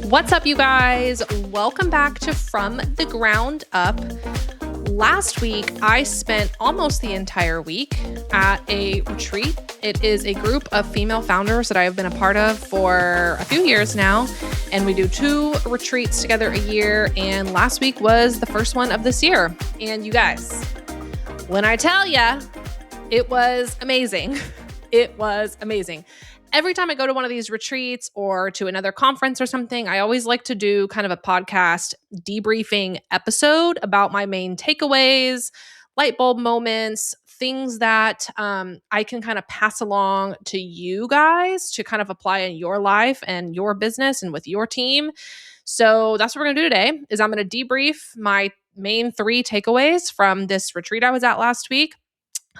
What's up, you guys? Welcome back to From the Ground Up. Last week, I spent almost the entire week at a retreat. It is a group of female founders that I have been a part of for a few years now, and we do 2 retreats together a year, and last week was the first one of this year. And you guys, when I tell ya, it was amazing. It was amazing. Every time I go to one of these retreats or to another conference or something, I always like to do kind of a podcast debriefing episode about my main takeaways, light bulb moments, things that I can kind of pass along to you guys to kind of apply in your life and your business and with your team. So that's what we're going to do today is I'm going to debrief my main 3 takeaways from this retreat I was at last week,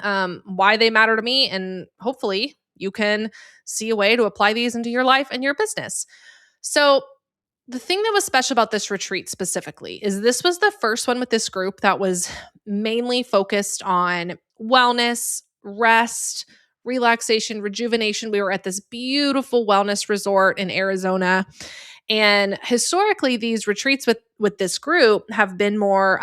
why they matter to me, and hopefully you can see a way to apply these into your life and your business. So the thing that was special about this retreat specifically is this was the first one with this group that was mainly focused on wellness, rest, relaxation, rejuvenation. We were at this beautiful wellness resort in Arizona. And historically, these retreats with this group have been more,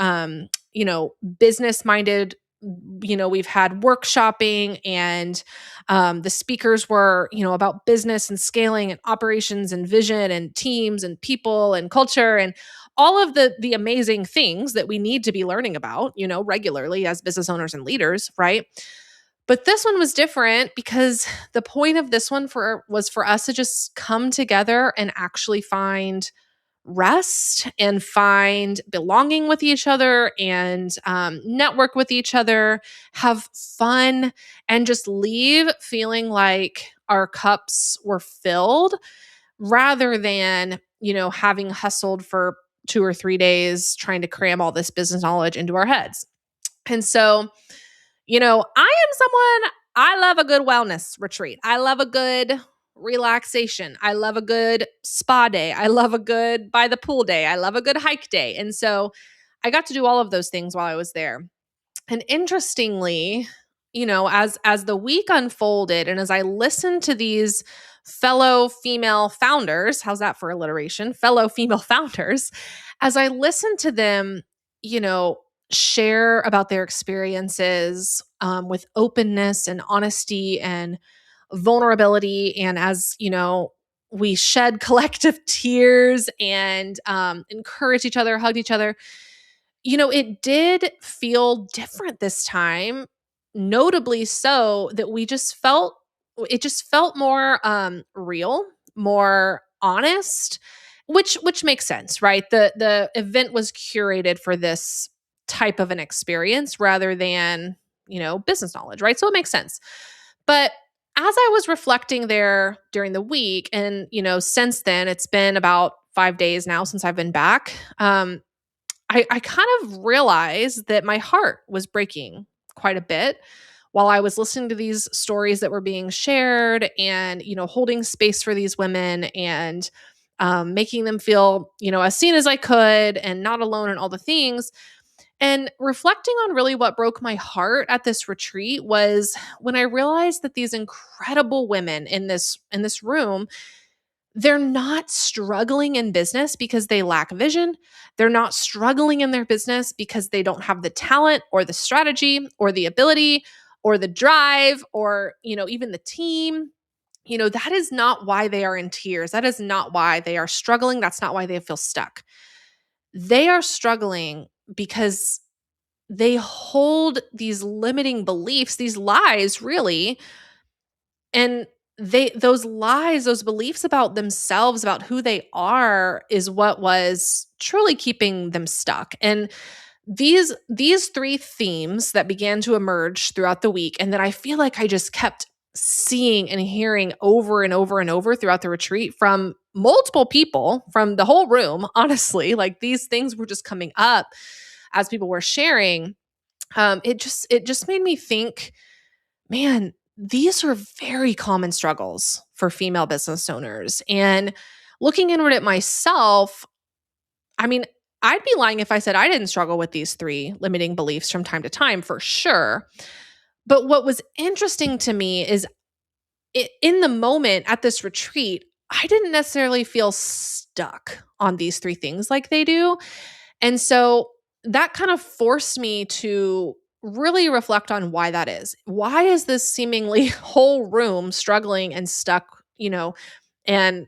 business-minded. We've had workshopping and the speakers were, about business and scaling and operations and vision and teams and people and culture and all of the amazing things that we need to be learning about, regularly as business owners and leaders, right? But this one was different because the point of this one was for us to just come together and actually find rest and find belonging with each other and network with each other, have fun, and just leave feeling like our cups were filled rather than, having hustled for 2 or 3 days trying to cram all this business knowledge into our heads. And so, I love a good wellness retreat. I love a good relaxation. I love a good spa day. I love a good by the pool day. I love a good hike day. And so I got to do all of those things while I was there. And interestingly, as the week unfolded and as I listened to these fellow female founders, how's that for alliteration? Fellow female founders, as I listened to them, share about their experiences with openness and honesty and vulnerability. And as, we shed collective tears and encouraged each other, hugged each other, it did feel different this time, notably so that it just felt more real, more honest, which makes sense, right? The event was curated for this type of an experience rather than, business knowledge, right? So it makes sense. But as I was reflecting there during the week, and, since then, it's been about 5 days now since I've been back, I kind of realized that my heart was breaking quite a bit while I was listening to these stories that were being shared and, holding space for these women and making them feel, as seen as I could and not alone and all the things. And reflecting on really what broke my heart at this retreat was when I realized that these incredible women in this room, they're not struggling in business because they lack vision. They're not struggling in their business because they don't have the talent or the strategy or the ability or the drive or, even the team. That is not why they are in tears. That is not why they are struggling. That's not why they feel stuck. They are struggling because they hold these limiting beliefs, these lies, really, and those lies, those beliefs about themselves, about who they are, is what was truly keeping them stuck. And these 3 themes that began to emerge throughout the week, and that I feel like I just kept seeing and hearing over and over and over throughout the retreat from multiple people, from the whole room, honestly, like these things were just coming up as people were sharing. It just made me think, man, these are very common struggles for female business owners. And looking inward at myself, I mean, I'd be lying if I said I didn't struggle with these 3 limiting beliefs from time to time, for sure. But what was interesting to me is in the moment at this retreat, I didn't necessarily feel stuck on these three things like they do. And so that kind of forced me to really reflect on why that is. Why is this seemingly whole room struggling and stuck, and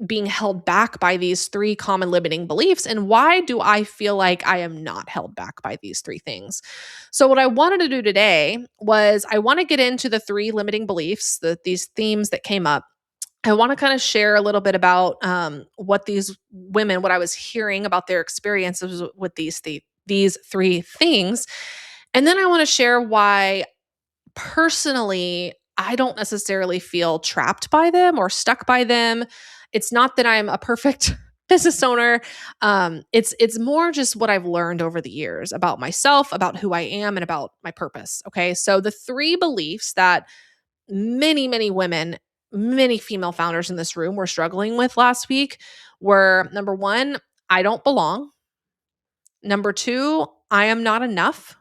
being held back by these three common limiting beliefs? And why do I feel like I am not held back by these three things? So, what I wanted to do today was I want to get into the three limiting beliefs, these themes that came up. I want to kind of share a little bit about what these women, what I was hearing about their experiences with these three things. And then I want to share why personally, I don't necessarily feel trapped by them or stuck by them. It's not that I'm a perfect business owner. It's more just what I've learned over the years about myself, about who I am, and about my purpose. Okay, so the three beliefs that many women, many female founders in this room were struggling with last week were: number one, I don't belong; number two, I am not enough;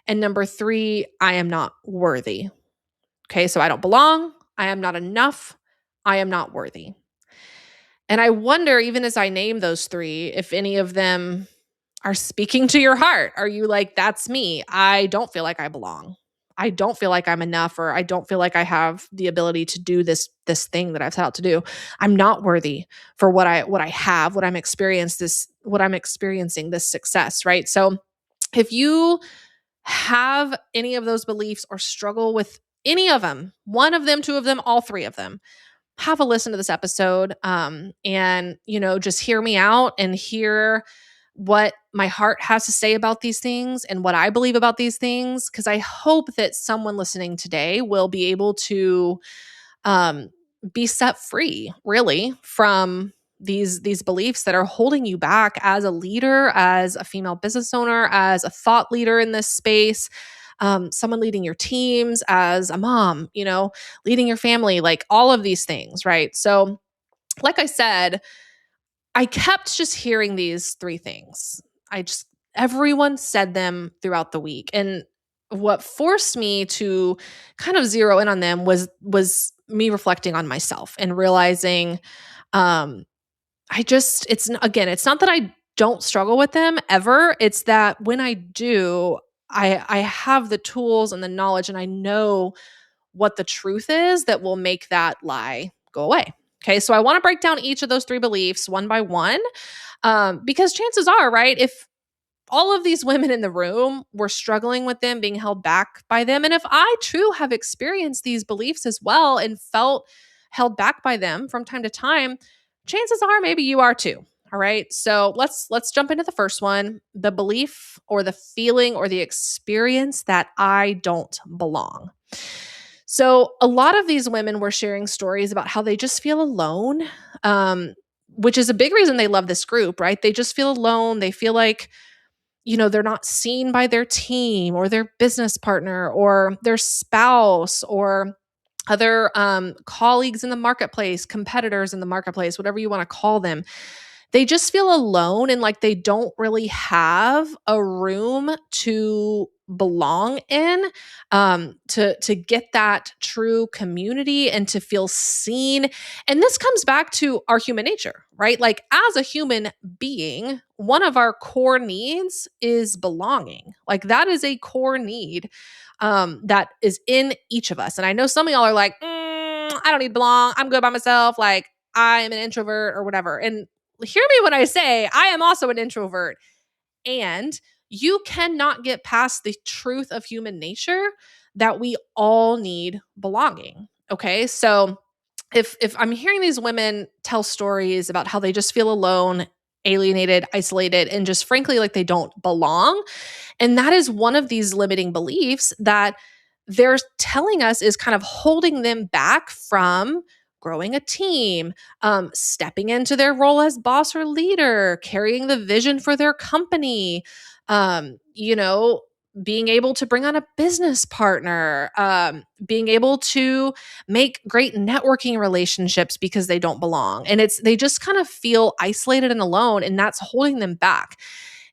and number three, I am not worthy. Okay, so I don't belong, I am not enough, I am not worthy. And I wonder, even as I name those three, if any of them are speaking to your heart. Are you like, that's me? I don't feel like I belong. I don't feel like I'm enough, or I don't feel like I have the ability to do this thing that I've set out to do. I'm not worthy for what I have, what I'm experiencing, this success, right? So if you have any of those beliefs or struggle with any of them, one of them, two of them, all three of them, have a listen to this episode, and just hear me out and hear what my heart has to say about these things and what I believe about these things, because I hope that someone listening today will be able to um, be set free, really, from these beliefs that are holding you back as a leader, as a female business owner, as a thought leader in this space, someone leading your teams, as a mom, leading your family, like all of these things, right? So, like I said, I kept just hearing these three things. Everyone said them throughout the week. And what forced me to kind of zero in on them was me reflecting on myself and realizing, um it's not that I don't struggle with them ever. It's that when I do, I have the tools and the knowledge, and I know what the truth is that will make that lie go away. Okay, so I want to break down each of those three beliefs one by one, because chances are, right, if all of these women in the room were struggling with them, being held back by them, and if I too have experienced these beliefs as well and felt held back by them from time to time, chances are maybe you are too. All right, so let's jump into the first one: the belief or the feeling or the experience that I don't belong. So a lot of these women were sharing stories about how they just feel alone, um, which is a big reason they love this group, right? They just feel alone. They feel like, they're not seen by their team or their business partner or their spouse or other colleagues in the marketplace, competitors in the marketplace, whatever you want to call them. They just feel alone and like they don't really have a room to belong in, to get that true community and to feel seen. And this comes back to our human nature, right? Like, as a human being, one of our core needs is belonging. Like, that is a core need, that is in each of us. And I know some of y'all are like, I don't need to belong. I'm good by myself. Like, I am an introvert or whatever. And hear me when I say I am also an introvert. And you cannot get past the truth of human nature that we all need belonging. Okay. So if I'm hearing these women tell stories about how they just feel alone, alienated, isolated, and just frankly like they don't belong, and that is one of these limiting beliefs that they're telling us is kind of holding them back from growing a team, stepping into their role as boss or leader, carrying the vision for their company, um, you know, being able to bring on a business partner, being able to make great networking relationships because they don't belong. And they just kind of feel isolated and alone, and that's holding them back.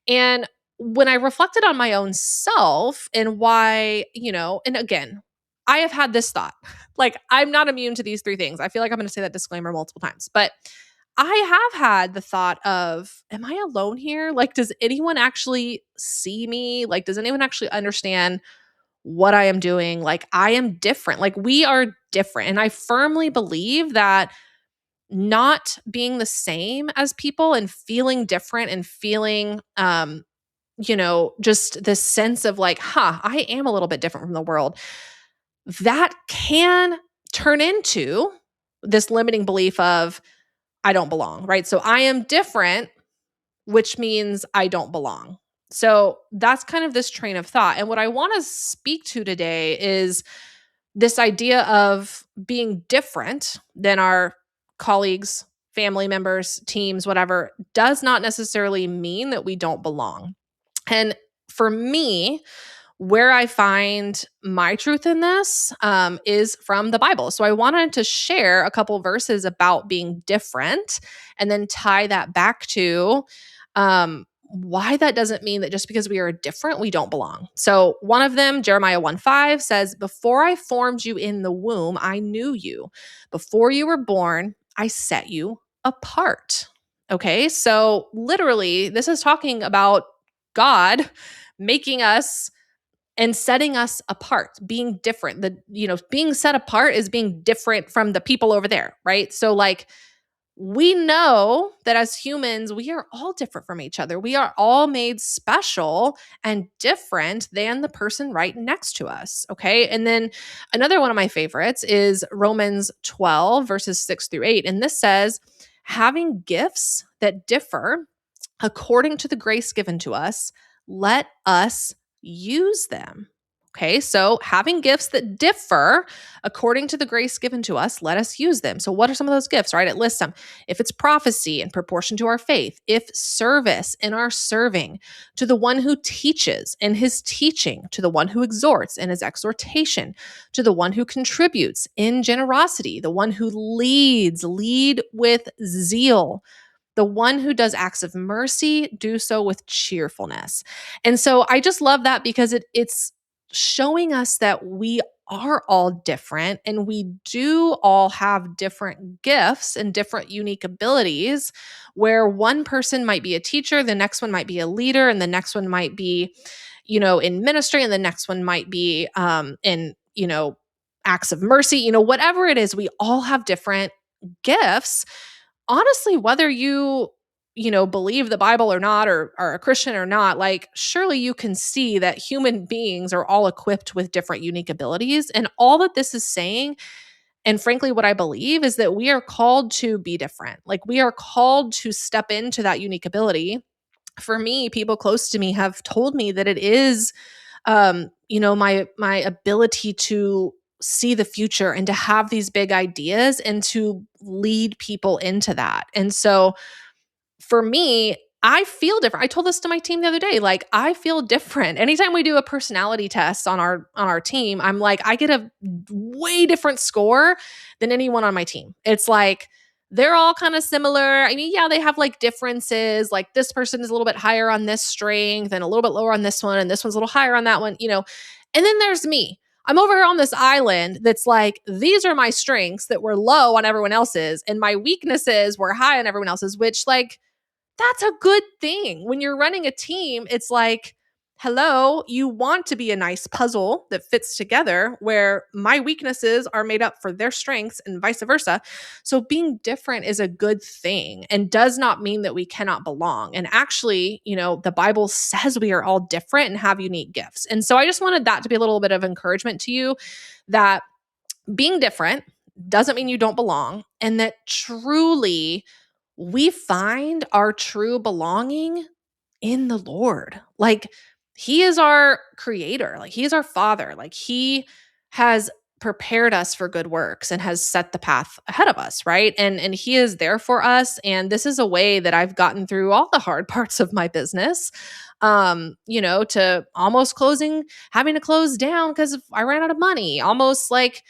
And when I reflected on my own self and why, and again, I have had this thought. Like, I'm not immune to these three things. I feel like I'm going to say that disclaimer multiple times, but I have had the thought of, am I alone here? Like, does anyone actually see me? Like, does anyone actually understand what I am doing? Like, I am different. Like, we are different. And I firmly believe that not being the same as people and feeling different and feeling, just this sense of like, I am a little bit different from the world, that can turn into this limiting belief of, I don't belong, right? So I am different, which means I don't belong. So that's kind of this train of thought. And what I want to speak to today is this idea of being different than our colleagues, family members, teams, whatever, does not necessarily mean that we don't belong. And for me, where I find my truth in this is from the Bible. So I wanted to share a couple verses about being different and then tie that back to why that doesn't mean that just because we are different, we don't belong. So one of them, Jeremiah 1:5 says, "Before I formed you in the womb, I knew you. Before you were born, I set you apart." Okay, so literally, this is talking about God making us and setting us apart, being different. Being set apart is being different from the people over there, right? So like, we know that as humans, we are all different from each other. We are all made special and different than the person right next to us. Okay. And then another one of my favorites is Romans 12, verses 6-8. And this says, having gifts that differ according to the grace given to us, let us use them. Okay, so having gifts that differ according to the grace given to us, let us use them. So, what are some of those gifts, right? It lists them. If it's prophecy in proportion to our faith, if service in our serving, to the one who teaches in his teaching, to the one who exhorts in his exhortation, to the one who contributes in generosity, the one who lead with zeal. The one who does acts of mercy, do so with cheerfulness. And so I just love that because it's showing us that we are all different and we do all have different gifts and different unique abilities, where one person might be a teacher, the next one might be a leader, and the next one might be, in ministry, and the next one might be in, acts of mercy, whatever it is, we all have different gifts. Honestly, whether believe the Bible or not, or are a Christian or not, like, surely you can see that human beings are all equipped with different unique abilities. And all that this is saying, and frankly, what I believe is that we are called to be different. Like, we are called to step into that unique ability. For me, people close to me have told me that it is, my ability to see the future and to have these big ideas and to lead people into that. And so for me, I feel different. I told this to my team the other day. Like, I feel different. Anytime we do a personality test on our team, I'm like, I get a way different score than anyone on my team. It's like they're all kind of similar. I mean, yeah, they have like differences. Like, this person is a little bit higher on this strength and a little bit lower on this one, and this one's a little higher on that one. And then there's me. I'm over here on this island that's like, these are my strengths that were low on everyone else's, and my weaknesses were high on everyone else's, which, like, that's a good thing. When you're running a team, it's like, hello, you want to be a nice puzzle that fits together where my weaknesses are made up for their strengths and vice versa. So being different is a good thing and does not mean that we cannot belong. And actually, the Bible says we are all different and have unique gifts. And so I just wanted that to be a little bit of encouragement to you, that being different doesn't mean you don't belong, and that truly we find our true belonging in the Lord. Like, he is our creator, like, he is our father, like, he has prepared us for good works and has set the path ahead of us, right? And he is there for us. And this is a way that I've gotten through all the hard parts of my business, to almost having to close down because I ran out of money, almost like,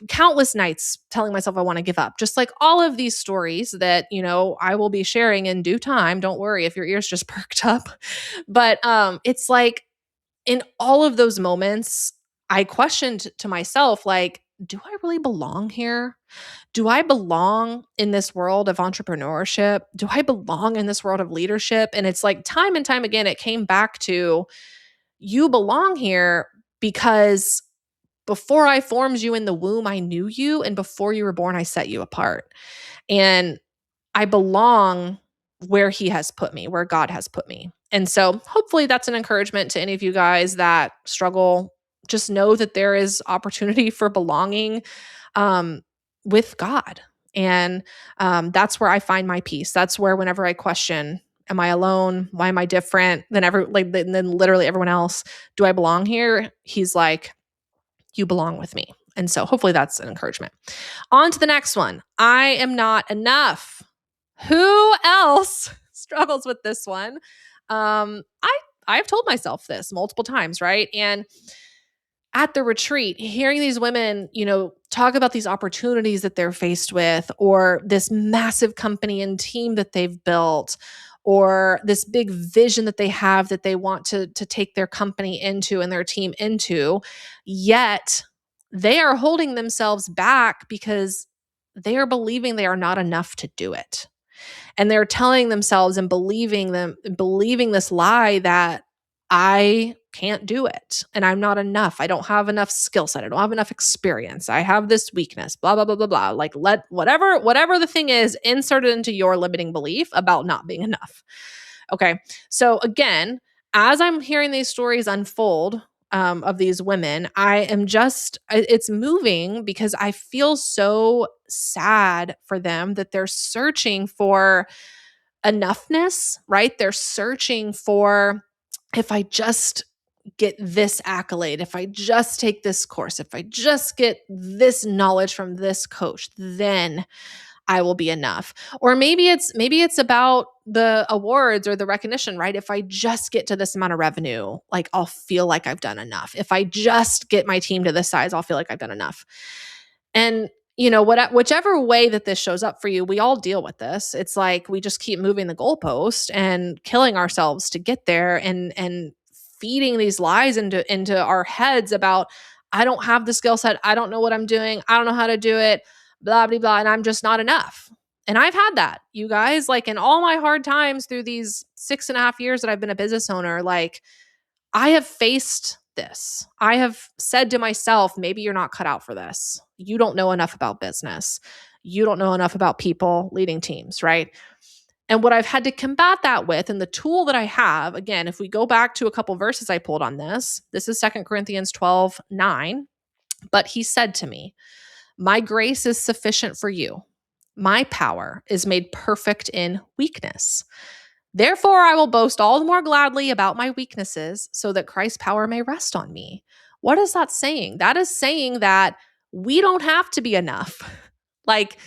countless nights telling myself I want to give up. Just like all of these stories that, I will be sharing in due time. Don't worry if your ears just perked up. But it's like, in all of those moments, I questioned to myself, like, do I really belong here? Do I belong in this world of entrepreneurship? Do I belong in this world of leadership? And it's like time and time again, it came back to you belong here because before I formed you in the womb, I knew you. And before you were born, I set you apart. And I belong where he has put me, where God has put me. And so hopefully that's an encouragement to any of you guys that struggle. Just know that there is opportunity for belonging um, with God. And that's where I find my peace. That's where whenever I question, am I alone? Why am I different than than literally everyone else? Do I belong here? He's like, you belong with me. And so hopefully that's an encouragement. On to the next one. I am not enough. Who else struggles with this one? I've told myself this multiple times, right? And at the retreat, hearing these women, talk about these opportunities that they're faced with, or this massive company and team that they've built, or this big vision that they have that they want to take their company into and their team into, yet they are holding themselves back because they are believing they are not enough to do it. And they're telling themselves and believing this lie that I can't do it and I'm not enough. I don't have enough skill set. I don't have enough experience. I have this weakness, blah, blah, blah, blah, blah. Like let whatever the thing is, insert it into your limiting belief about not being enough. Okay. So again, as I'm hearing these stories unfold, of these women, it's moving because I feel so sad for them that they're searching for enoughness, right? They're searching for, if I just get this accolade, if I just take this course, if I just get this knowledge from this coach, then I will be enough. Or maybe it's about the awards or the recognition, right? If I just get to this amount of revenue, like I'll feel like I've done enough. If I just get my team to this size, I'll feel like I've done enough. And whichever way that this shows up for you, we all deal with this. It's like we just keep moving the goalpost and killing ourselves to get there, and feeding these lies into our heads about, I don't have the skill set, I don't know what I'm doing, I don't know how to do it, blah, blah, blah, and I'm just not enough. And I've had that, you guys, like in all my hard times through these 6.5 years that I've been a business owner, like I have faced this. I have said to myself, maybe you're not cut out for this. You don't know enough about business. You don't know enough about people leading teams, right? And what I've had to combat that with, and the tool that I have, again, if we go back to a couple verses I pulled on this is 2 Corinthians 12:9. But he said to me, my grace is sufficient for you. My power is made perfect in weakness. Therefore, I will boast all the more gladly about my weaknesses so that Christ's power may rest on me. What is that saying? That is saying that we don't have to be enough. Like,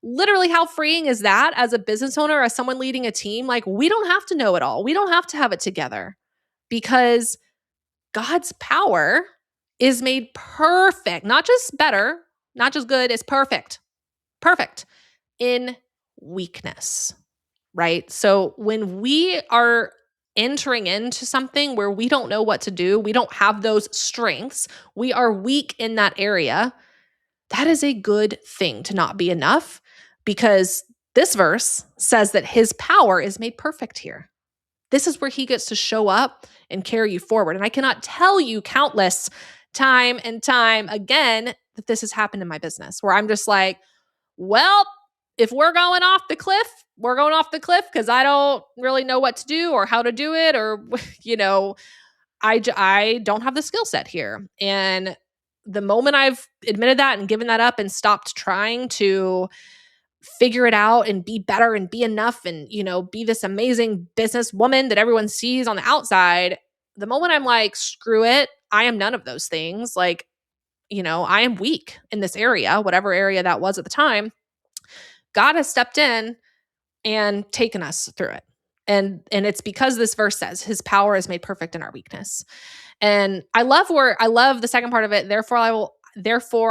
literally, how freeing is that as a business owner, as someone leading a team? Like, we don't have to know it all. We don't have to have it together because God's power is made perfect, not just better, not just good, it's perfect. Perfect in weakness. Right? So when we are entering into something where we don't know what to do, we don't have those strengths, we are weak in that area, that is a good thing to not be enough, because this verse says that his power is made perfect here. This is where he gets to show up and carry you forward. And I cannot tell you countless time and time again that this has happened in my business where I'm just like, well, if we're going off the cliff, we're going off the cliff because I don't really know what to do or how to do it, or, I don't have the skill set here. And the moment I've admitted that and given that up and stopped trying to figure it out and be better and be enough and, be this amazing businesswoman that everyone sees on the outside, the moment I'm like, screw it, I am none of those things. Like, I am weak in this area, whatever area that was at the time. God has stepped in and taken us through it. And it's because this verse says his power is made perfect in our weakness. And I love the second part of it. Therefore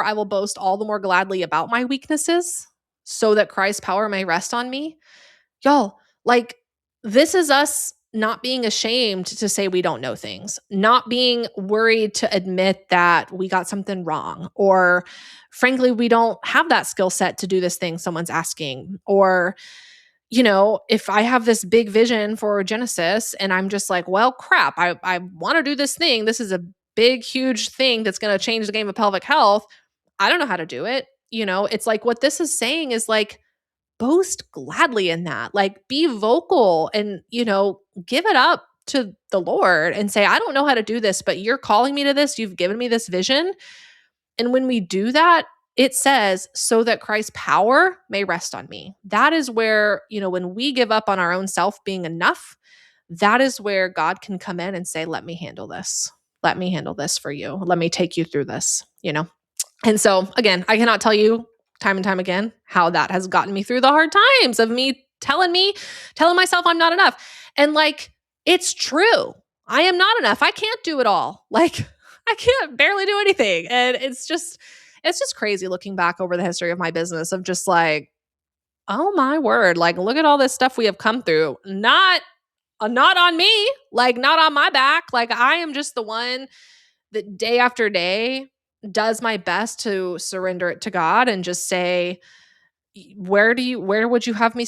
I will boast all the more gladly about my weaknesses so that Christ's power may rest on me. Y'all, like, this is us not being ashamed to say we don't know things, not being worried to admit that we got something wrong, or frankly, we don't have that skill set to do this thing someone's asking. Or, if I have this big vision for Genesis and I'm just like, well, crap, I want to do this thing. This is a big, huge thing that's going to change the game of pelvic health. I don't know how to do it. It's like what this is saying is like, boast gladly in that. Like, be vocal and, give it up to the Lord and say, I don't know how to do this, but you're calling me to this. You've given me this vision. And when we do that, it says, so that Christ's power may rest on me. That is where, when we give up on our own self being enough, that is where God can come in and say, let me handle this. Let me handle this for you. Let me take you through this. And so, again, I cannot tell you time and time again how that has gotten me through the hard times of me telling myself I'm not enough. And like, it's true. I am not enough. I can't do it all. Like, I can't barely do anything. And it's just crazy looking back over the history of my business of just like, oh my word, like, look at all this stuff we have come through. Not on me, like, not on my back. Like, I am just the one that day after day does my best to surrender it to God and just say, where would you have me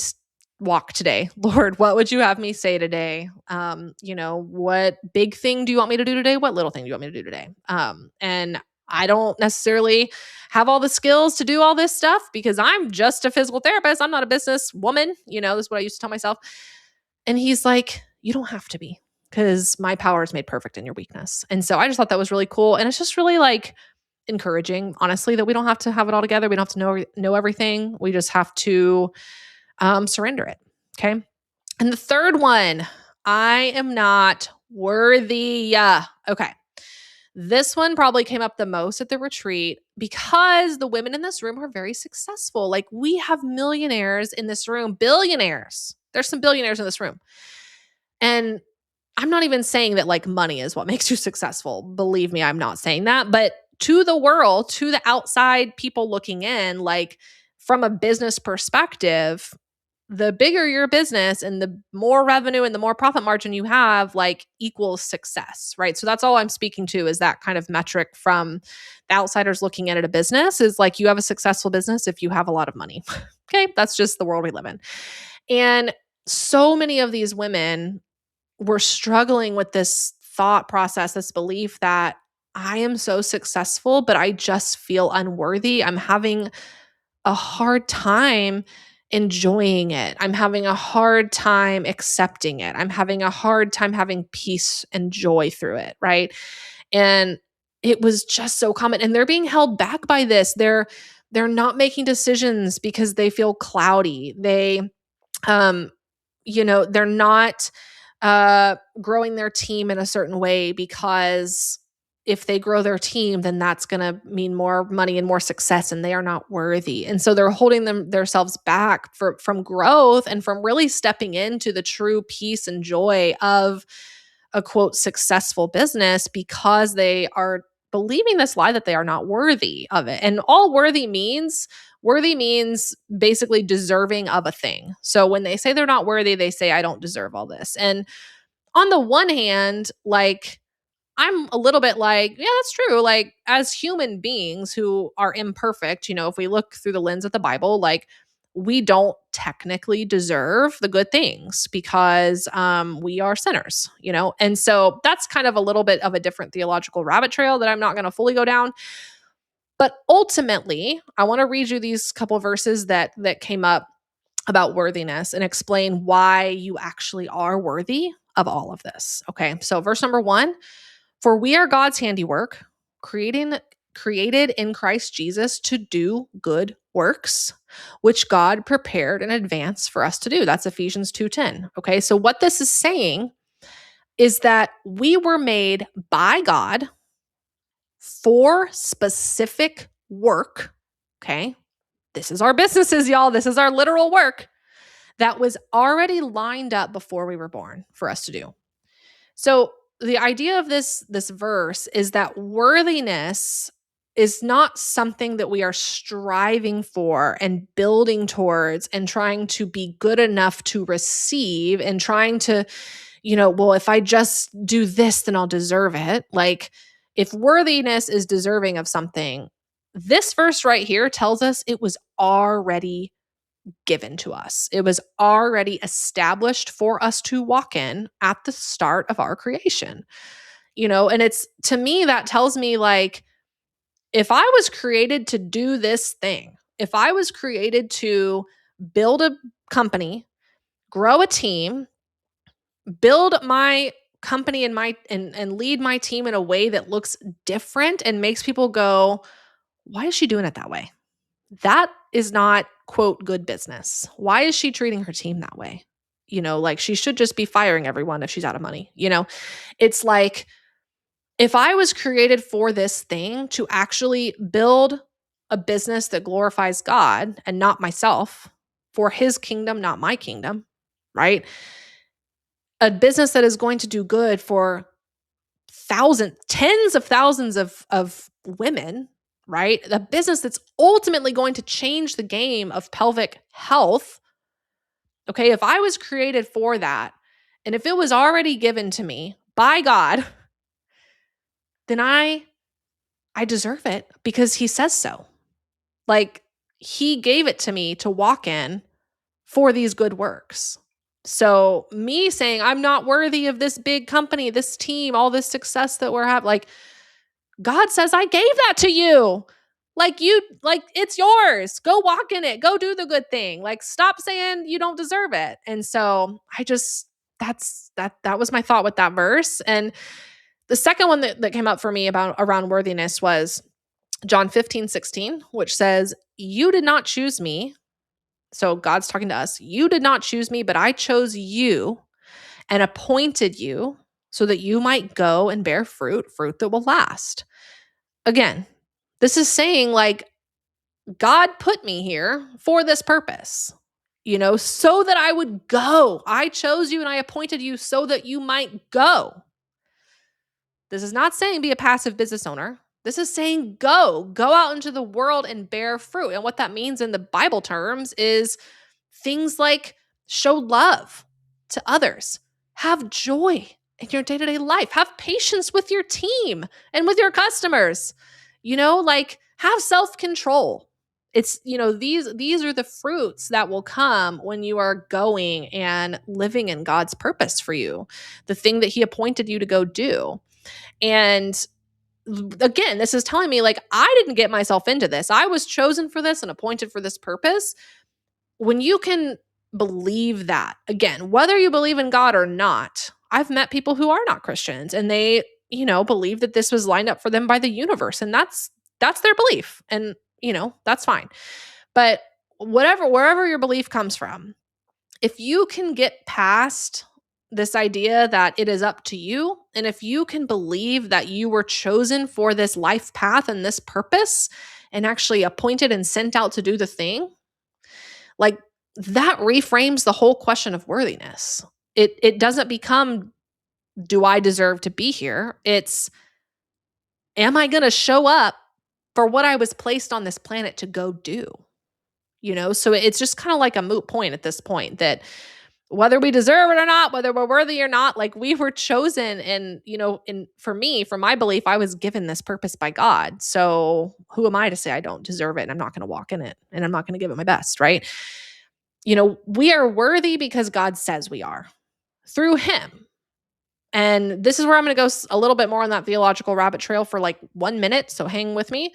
walk today? Lord, what would you have me say today? What big thing do you want me to do today? What little thing do you want me to do today? And I don't necessarily have all the skills to do all this stuff because I'm just a physical therapist. I'm not a business woman. This is what I used to tell myself. And he's like, you don't have to be, because my power is made perfect in your weakness. And so I just thought that was really cool. And it's just really like encouraging, honestly, that we don't have to have it all together. We don't have to know everything. We just have to surrender it. Okay. And the third one, I am not worthy. Okay. This one probably came up the most at the retreat because the women in this room are very successful. Like, we have millionaires in this room, billionaires. There's some billionaires in this room. And I'm not even saying that like money is what makes you successful. Believe me, I'm not saying that. But to the world, to the outside people looking in, like from a business perspective, the bigger your business and the more revenue and the more profit margin you have, like, equals success, right? So that's all I'm speaking to, is that kind of metric from the outsiders looking in at a business is like, you have a successful business if you have a lot of money. Okay. That's just the world we live in. And so many of these women were struggling with this thought process, this belief that I am so successful, but I just feel unworthy. I'm having a hard time enjoying it. I'm having a hard time accepting it. I'm having a hard time having peace and joy through it, right? And it was just so common. And they're being held back by this. They're not making decisions because they feel cloudy. They're not growing their team in a certain way because if they grow their team, then that's going to mean more money and more success, and they are not worthy. And so they're holding themselves back from growth and from really stepping into the true peace and joy of a quote successful business because they are believing this lie that they are not worthy of it. And all worthy means basically deserving of a thing. So when they say they're not worthy, they say, I don't deserve all this. And on the one hand, like, I'm a little bit like, yeah, that's true. Like, as human beings who are imperfect, if we look through the lens of the Bible, like, we don't technically deserve the good things because we are sinners, And so that's kind of a little bit of a different theological rabbit trail that I'm not going to fully go down. But ultimately, I want to read you these couple verses that came up about worthiness and explain why you actually are worthy of all of this. Okay, so verse number 1, for we are God's handiwork, created in Christ Jesus to do good works, which God prepared in advance for us to do. That's Ephesians 2:10. Okay, so what this is saying is that we were made by God for specific work. Okay, this is our businesses, y'all. This is our literal work that was already lined up before we were born for us to do. So the idea of this verse is that worthiness is not something that we are striving for and building towards and trying to be good enough to receive and trying to, well, if I just do this, then I'll deserve it. Like, if worthiness is deserving of something, this verse right here tells us it was already given to us. It was already established for us to walk in at the start of our creation. And it's, to me, that tells me, like, if I was created to do this thing, if I was created to build a company, grow a team, build my company and lead my team in a way that looks different and makes people go, why is she doing it that way? That is not, quote, good business. Why is she treating her team that way? Like, she should just be firing everyone if she's out of money. It's like, if I was created for this thing to actually build a business that glorifies God and not myself, for his kingdom, not my kingdom, right? A business that is going to do good for tens of thousands of women, right? The business that's ultimately going to change the game of pelvic health. Okay, if I was created for that, and if it was already given to me by God, then I deserve it because he says so. Like, he gave it to me to walk in for these good works. So me saying I'm not worthy of this big company, this team, all this success that we're having, like, God says, I gave that to you. Like, it's yours. Go walk in it. Go do the good thing. Like, stop saying you don't deserve it. And so that was my thought with that verse. And the second one that came up for me around worthiness was John 15:16, which says, you did not choose me. So God's talking to us. You did not choose me, but I chose you and appointed you so that you might go and bear fruit that will last. Again, this is saying, like, God put me here for this purpose, so that I would go. I chose you and I appointed you so that you might go. This is not saying be a passive business owner. This is saying go out into the world and bear fruit. And what that means in the Bible terms is things like show love to others, have joy in your day-to-day life, have patience with your team and with your customers, like, have self-control. It's, these are the fruits that will come when you are going and living in God's purpose for you, the thing that he appointed you to go do. And again, this is telling me, like, I didn't get myself into this. I was chosen for this and appointed for this purpose. When you can believe that, again, whether you believe in God or not, I've met people who are not Christians and they, believe that this was lined up for them by the universe. And that's their belief. And, that's fine. But wherever your belief comes from, if you can get past this idea that it is up to you, and if you can believe that you were chosen for this life path and this purpose and actually appointed and sent out to do the thing, like, that reframes the whole question of worthiness. It doesn't become, do I deserve to be here? It's, am I going to show up for what I was placed on this planet to go do? So it's just kind of like a moot point at this point, that whether we deserve it or not, whether we're worthy or not, like, we were chosen. And, for me, for my belief, I was given this purpose by God. So who am I to say I don't deserve it and I'm not going to walk in it and I'm not going to give it my best, right? We are worthy because God says we are through him. And this is where I'm going to go a little bit more on that theological rabbit trail for like 1 minute. So hang with me.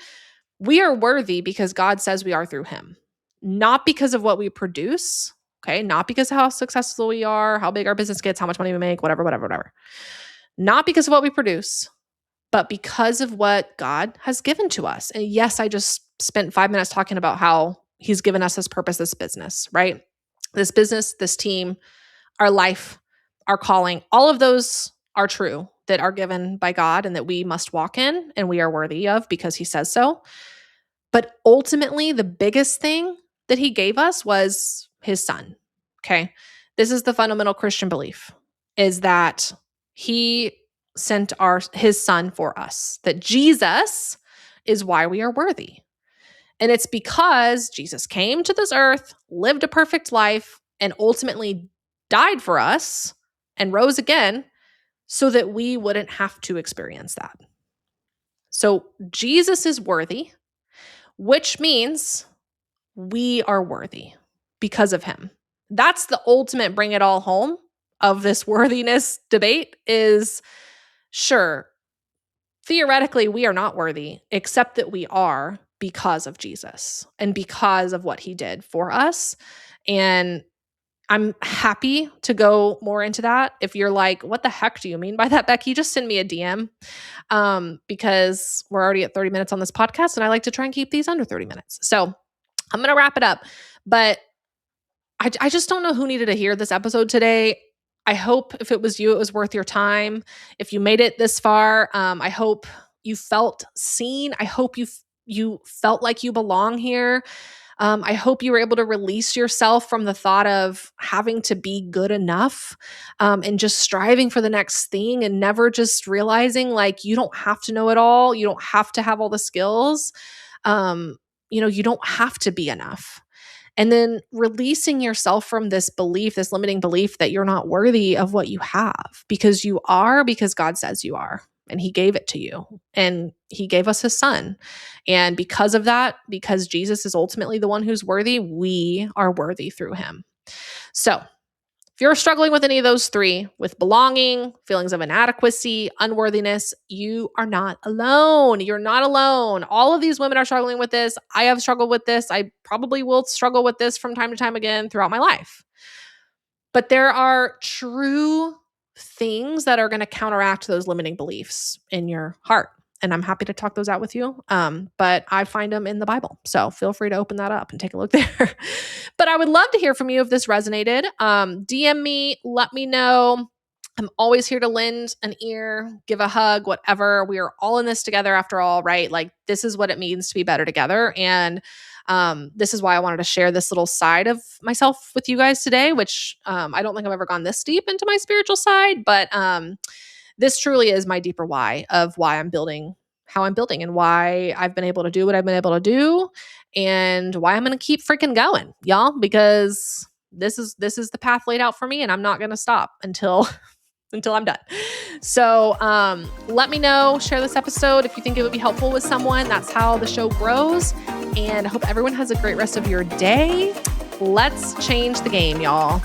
We are worthy because God says we are through him, not because of what we produce. Okay. Not because of how successful we are, how big our business gets, how much money we make, whatever. Not because of what we produce, but because of what God has given to us. And yes, I just spent 5 minutes talking about how he's given us this purpose, this business, right? This business, this team, our life, our calling, all of those are true, that are given by God and that we must walk in and we are worthy of because he says so. But ultimately, the biggest thing that he gave us was his son. Okay. This is the fundamental Christian belief, is that he sent his son for us, that Jesus is why we are worthy. And it's because Jesus came to this earth, lived a perfect life, and ultimately died for us and rose again so that we wouldn't have to experience that. So Jesus is worthy, which means we are worthy because of him. That's the ultimate bring it all home of this worthiness debate is, sure, theoretically, we are not worthy, except that we are because of Jesus and because of what he did for us. And I'm happy to go more into that. If you're like, what the heck do you mean by that, Becky? Just send me a DM because we're already at 30 minutes on this podcast and I like to try and keep these under 30 minutes. So I'm going to wrap it up. But I just don't know who needed to hear this episode today. I hope if it was you, it was worth your time. If you made it this far, I hope you felt seen. I hope you felt like you belong here. I hope you were able to release yourself from the thought of having to be good enough and just striving for the next thing and never just realizing like you don't have to know it all. You don't have to have all the skills. You don't have to be enough. And then releasing yourself from this belief, this limiting belief that you're not worthy of what you have because you are, because God says you are. And he gave it to you and he gave us his son. And because of that, because Jesus is ultimately the one who's worthy, we are worthy through him. So if you're struggling with any of those three, with belonging, feelings of inadequacy, unworthiness, you are not alone. You're not alone. All of these women are struggling with this. I have struggled with this. I probably will struggle with this from time to time again throughout my life. But there are true things that are going to counteract those limiting beliefs in your heart. And I'm happy to talk those out with you. But I find them in the Bible. So feel free to open that up and take a look there. But I would love to hear from you if this resonated. DM me, let me know. I'm always here to lend an ear, give a hug, whatever. We are all in this together after all, right? Like this is what it means to be better together. And this is why I wanted to share this little side of myself with you guys today, which I don't think I've ever gone this deep into my spiritual side, but this truly is my deeper why of why I'm building how I'm building and why I've been able to do what I've been able to do and why I'm going to keep freaking going, y'all, because this is the path laid out for me and I'm not going to stop until I'm done. So let me know, share this episode if you think it would be helpful with someone. That's how the show grows. And I hope everyone has a great rest of your day. Let's change the game, y'all.